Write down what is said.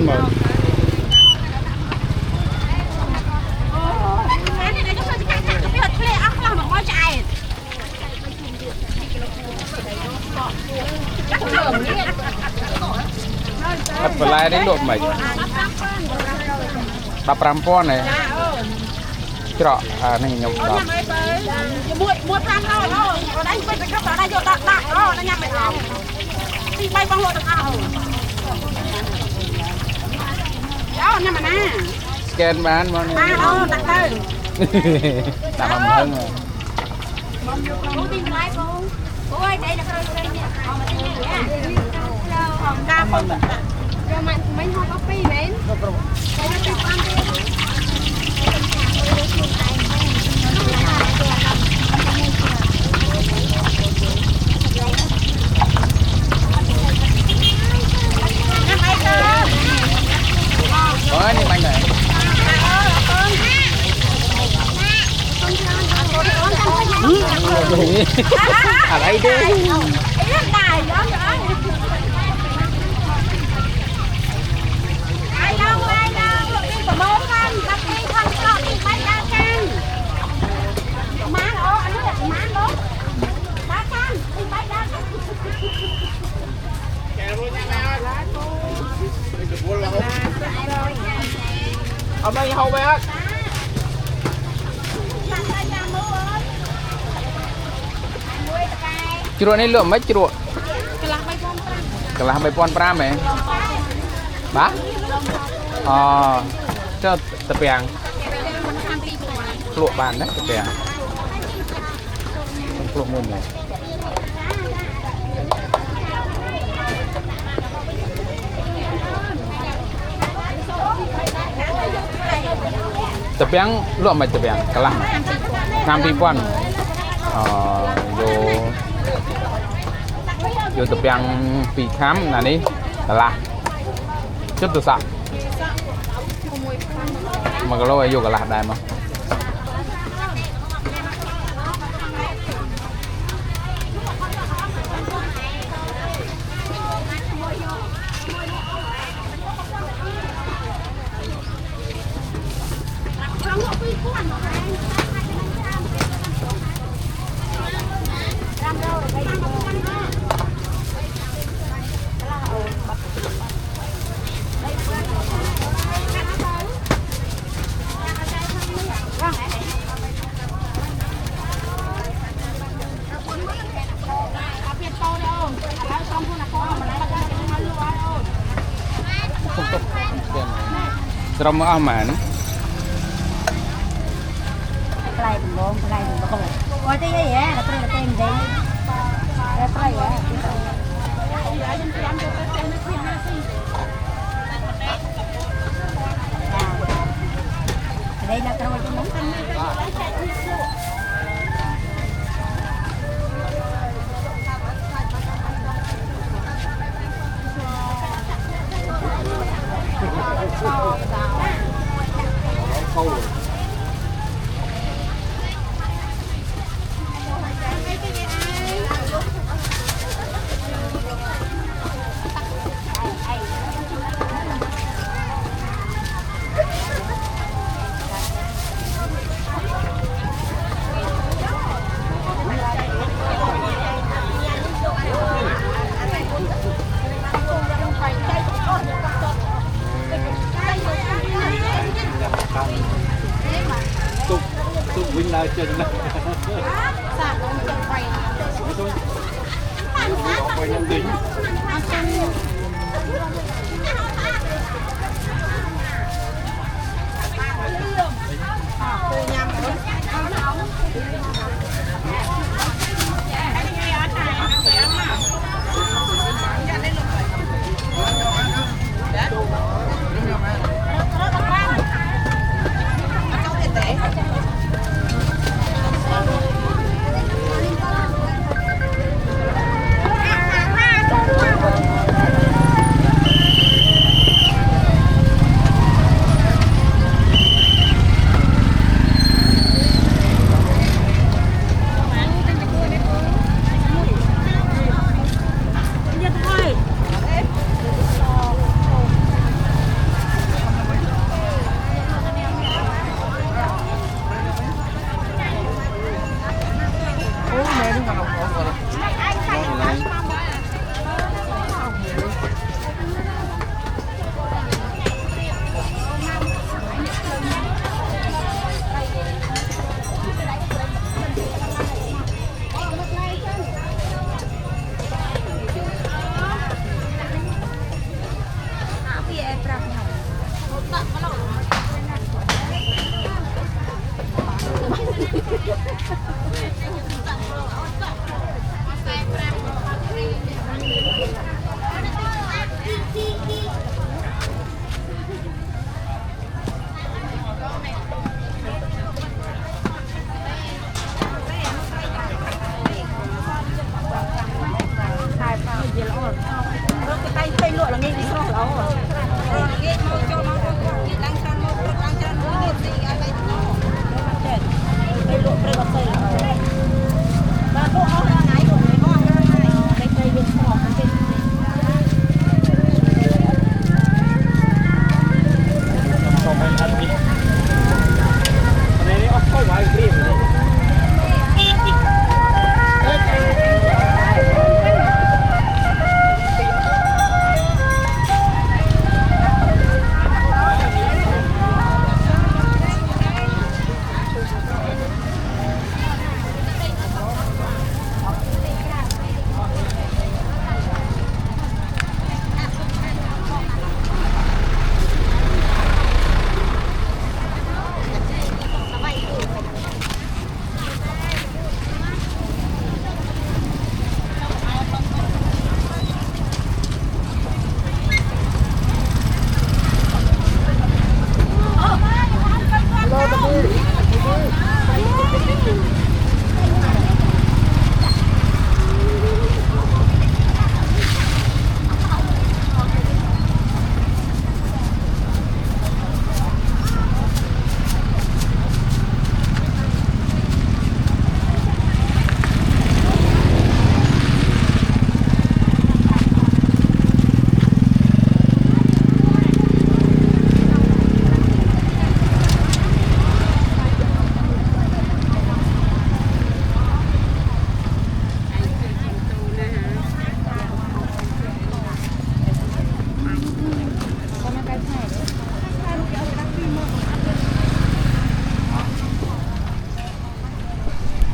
mơn mà thật phải lại đến độ mày đập ram pon này trọ này nhộng đập mua tham đâu ở đây bên cái đó đây vô đặt đó nó nhắm mày không đi bay băng lộ được không đó nhắm mà nè scan bán mà đó đặt đây làm âm hơn rồi cô tìm lại cô ơi đây là cái mà tin nhỉ còn đa phần rồi mà mấy hoa coffee mến đây là cái ăn có đi bánh này ở đây đi ở đây hầu bé chuột này lượng mấy chuột cái là 2,5 mày bác cho tập bèn lụa bàn đấy tập bèn lụa môn này tập bèn lụa mày tập bèn cái là 5,000 vô tập bèn bị khám là đi là chút từ sạc mà cái lối vô cái lạc đây mà trong áo màn play bông ôi cái gì vậy là play là tên gì play vậy đây là trôi trong móng canh Vinh là chân này. Dạ, nó quay. Quay nhân tính. Hãy subscribe cho kênh Ghiền Mì Gõ để không bỏ lỡ